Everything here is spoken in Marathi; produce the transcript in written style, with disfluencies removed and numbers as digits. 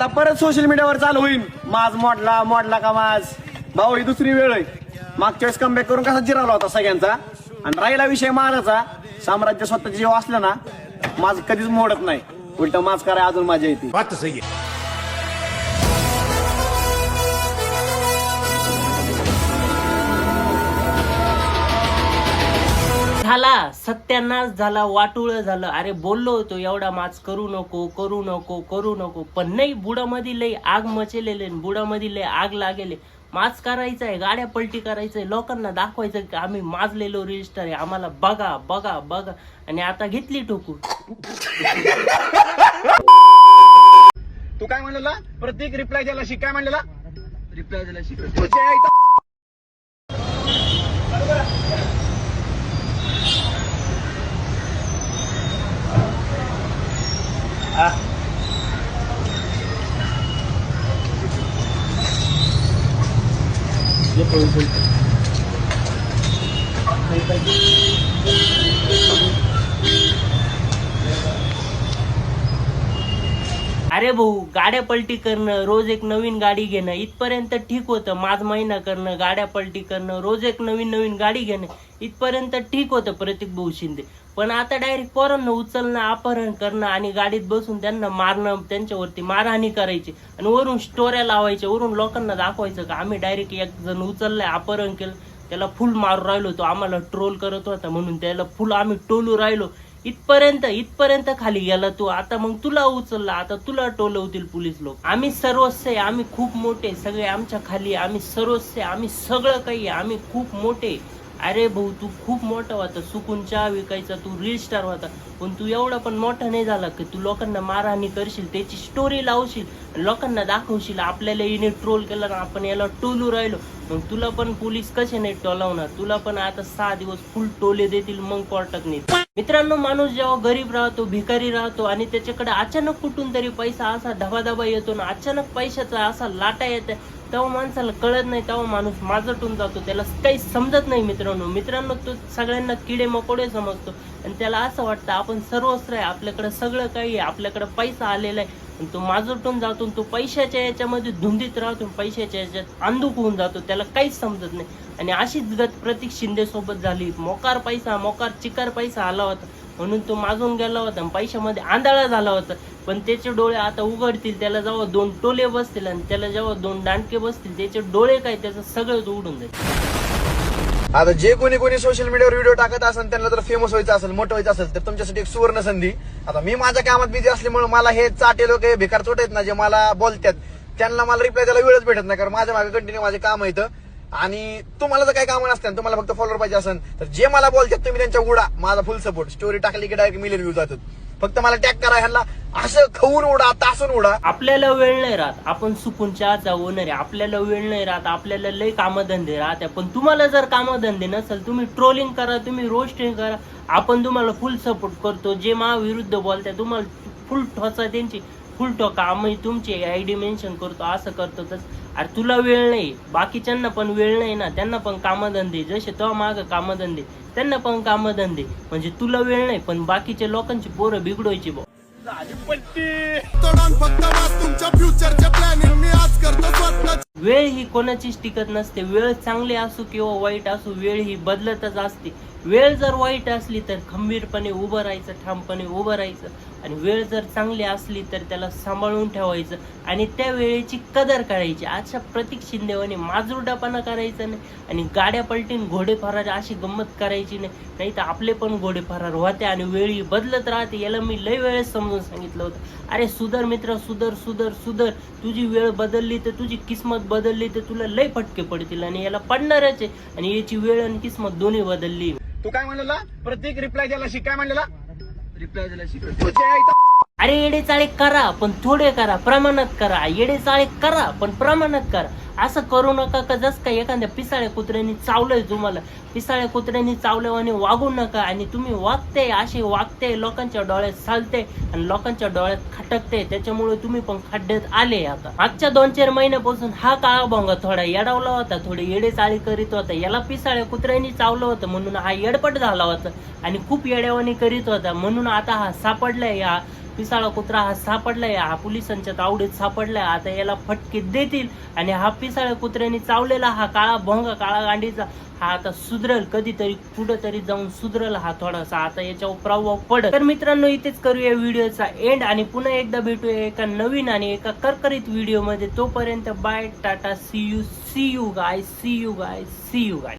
आता परत सोशल मीडियावर चालू होईल माझ मोडला का माझ भाऊ. ही दुसरी वेळ आहे. मागच्या वेळेस कमबॅक करून कसा जिरावला होता सगळ्यांचा. आणि राहिला विषय माझाचा, साम्राज्य स्वतःचे जेव्हा असलं ना माझ कधीच मोडत नाही. उलट माझ कराय अजून माझ्या येते. बात सही आहे. झाला सत्यानाश झाला, वाटुळ झालं. अरे बोललो होतो एवढा माच करू नको, पण नाही. बुडामध्ये लय आग मचलेले, बुडामध्ये लय आग लागेले. माच करायचं आहे, गाड्या पलटी करायचंय, लोकांना दाखवायचं की आम्ही माजलेलो रजिस्टर आहे, आम्हाला बघा बघा बघा. आणि आता घेतली ठोकून. तू काय म्हणलेला प्रत्येक रिप्लाय द्यायला शिक. काय म्हणलेला रिप्लाय द्यायला शिक. अरे भाऊ, गाड्या पलटी करणं, रोज एक नवीन गाडी घेणं इथपर्यंत ठीक होतं. माझ महिना करणं, गाड्या पलटी करणं, रोज एक नवीन गाडी घेणं इथपर्यंत ठीक होतं प्रतीक भाऊ शिंदे. पण आता डायरेक्ट पोरांना उचलणं, अपहरण करणं आणि गाडीत बसून त्यांना मारणं, त्यांच्यावरती मारहाणी करायची आणि वरून स्टोऱ्या लावायच्या, वरून लोकांना दाखवायचं का आम्ही डायरेक्ट एक जण उचललाय, अपहरण केलं, त्याला फुल मारू राहिलो, तो आम्हाला ट्रोल करत होता म्हणून त्याला फुल आम्ही टोलू राहिलो. इथपर्यंत खाली गेला तू. आता मग तुला उचलला, आता तुला टोलवतील पोलीस लोक. आम्ही सर्वस्व आहे, आम्ही खूप मोठे, सगळे आमच्या खाली, आम्ही सर्वस्व आहे, आम्ही सगळं काही आहे, आम्ही खूप मोठे. अरे भाऊ, तू खूप मोठा होता, सुकून चहा विकायचा, तू रील स्टार होता, पण तू एवढा पण मोठा नाही झाला की तू लोकांना मारहाणी करशील, त्याची स्टोरी लावशील, लोकांना दाखवशील आपल्याला हिने ट्रोल केला ना आपण याला टोलू राहिलो. मग तुला पण पोलीस कसे नाही टोलावणार? तुला पण आता 6 दिवस फुल टोले देतील, मग कोर्टात नाही. मित्रांनो, माणूस जेव्हा गरीब राहतो, भिकारी राहतो आणि त्याच्याकडे अचानक कुठून तरी पैसा असा धबाधबा येतो ना, अचानक पैशाचा असा लाटा येते, तेव्हा माणसाला कळत नाही, तेव्हा माणूस माजटून जातो, त्याला काही समजत नाही. मित्रांनो तो सगळ्यांना किडे मकोडे समजतो आणि त्याला असं वाटतं आपण सर्वस्व आहे, आपल्याकडे सगळं काही आहे, आपल्याकडे पैसा आलेला आहे. आणि तो माजटून जातो, तो पैशाच्या याच्यामध्ये धुंदीत राहतो, पैशाच्या याच्यात अंधुक होऊन जातो, त्याला काहीच समजत नाही. आणि अशीच गत प्रतीक शिंदे सोबत झाली. मोकार चिकार पैसा आला होता म्हणून तो माजून गेला होता, पैशामध्ये आंधळा झाला होता. पण त्याचे डोळे आता उघडतील, त्याला जेव्हा 2 टोले बसतील आणि त्याला जेव्हा 2 दांडके बसतील, त्याचे डोळे काय, त्याचं सगळं उडून जाईल. आता जे कोणी सोशल मीडियावर व्हिडिओ टाकत असेल, त्यांना जर फेमस व्हायचं असेल, मोठं व्हायचं असेल, तर तुमच्यासाठी एक सुवर्ण संधी. आता मी माझ्या कामात बिझी असल्यामुळे मला हे चाटे लोक, हे भिकार चोट आहेत ना, जे मला बोलतात, त्यांना मला रिप्लाय द्यायला वेळच भेटत नाही, कारण माझ्या मागे कंटिन्यू माझे काम येतं. आणि तुम्हाला जर काही काम नसतं, तुम्हाला फक्त फॉलोअर पाहिजे असेल, तर जे मला बोलतात तुम्ही त्यांच्या उडा, माझा फुल सपोर्ट. स्टोरी टाकली की डायरेक्ट मिलियन व्ह्यू जातात. फक्त मला टॅग करा, ह्यांना असं खाऊन उडा, तासून उडा. आपल्याला वेळ नाही राहत, आपण सुकून चहाचा ओनर आहे, आपल्याला वेळ नाही राहत, आपल्याला लय कामधंदे राहते. पण तुम्हाला जर कामधंदे नसेल, तुम्ही ट्रोलिंग करा, तुम्ही रोस्टिंग करा, आपण तुम्हाला फुल सपोर्ट करतो. जे महाविरुद्ध बोलताय तुम्हाला फुल ठोचा, त्यांची फुल ठोका, आम्ही तुमची आयडी मेन्शन करतो, असं करतो तसं. अरे तुला वेळ नाही, बाकीच्यांना पण वेळ नाही ना, त्यांना पण कामधंदे, जसे तो माग कामधंदे, त्यांना पण कामधंदे. म्हणजे तुला वेळ नाही, पण बाकीच्या लोकांची पोरं बिघडवायची. वेळ ही कोणाचीच टिकत नसते. वेळ चांगली असो किंवा वाईट असो, वेळ ही बदलतच असते. वेळ जर वाईट असली तर खंबीरपणे उभं राहायचं, ठामपणे उभं राहायचं. आणि वेळ जर चांगली असली तर त्याला सांभाळून ठेवायचं आणि त्या वेळेची कदर करायची. अशा प्रतीक शिंदेवाने माजूरडापणा करायचा नाही आणि गाड्या पलटीन घोडे फरार अशी गंमत करायची नाही, नाही तर आपले पण घोडे फरार होते आणि वेळ ही बदलत राहते. याला मी लय वेळेस समजून सांगितलं होतं, अरे सुधर मित्र, सुधर. तुझी वेळ बदलली तर तुझी किस्मत बदलली तर तुला लय फटके पडतील आणि याला पडणारच आहे. आणि याची वेळ आणि किस्मत दोन्ही बदलली. तू काय म्हणलेला प्रत्येक रिप्लाय द्यायला शिक. काय म्हणलेला रिप्लाय द्यायला शिक. अरे येडेचाळे करा पण थोडे करा, प्रमाणात करा. येडेचाळे करा पण प्रमाणात करा. असं करू नका का जस काय एखाद्या पिसाळ्या कुत्र्यांनी चावलंय तुम्हाला, पिसाळ्या कुत्र्यांनी चावल्याने वागू नका. आणि तुम्ही वागते असे वागते, लोकांच्या डोळ्यात चालते आणि लोकांच्या डोळ्यात खटकते, त्याच्यामुळे तुम्ही पण खड्ड्यात आले. आता मागच्या 2-4 महिन्यापासून हा काळा भोंगा थोडा येडावला होता, थोडे येडेचाळी करीत होता. याला पिसाळ्या कुत्र्यांनी चावलं होतं म्हणून हा येडपट झाला होता आणि खूप येड्यावानी करीत होता, म्हणून आता हा सापडलाय. पिसाळा कुत्रा हा सापडलाय, हा पोलिसांच्या तावडीत सापडलाय. आता याला फटके देतील आणि हा पिसाळ्या कुत्र्याने चावलेला हा काळा भोंगा, काळा गांडीचा हा आता सुधरल, कधीतरी कुठंतरी जाऊन सुधरल हा थोडासा, आता याच्यावर प्रभाव पडत. तर मित्रांनो, इथेच करूया व्हिडिओचा एंड आणि पुन्हा एकदा भेटूया एका नवीन आणि एका करकरीत व्हिडिओ मध्ये. तोपर्यंत bye, tata, see you guy, see you guy.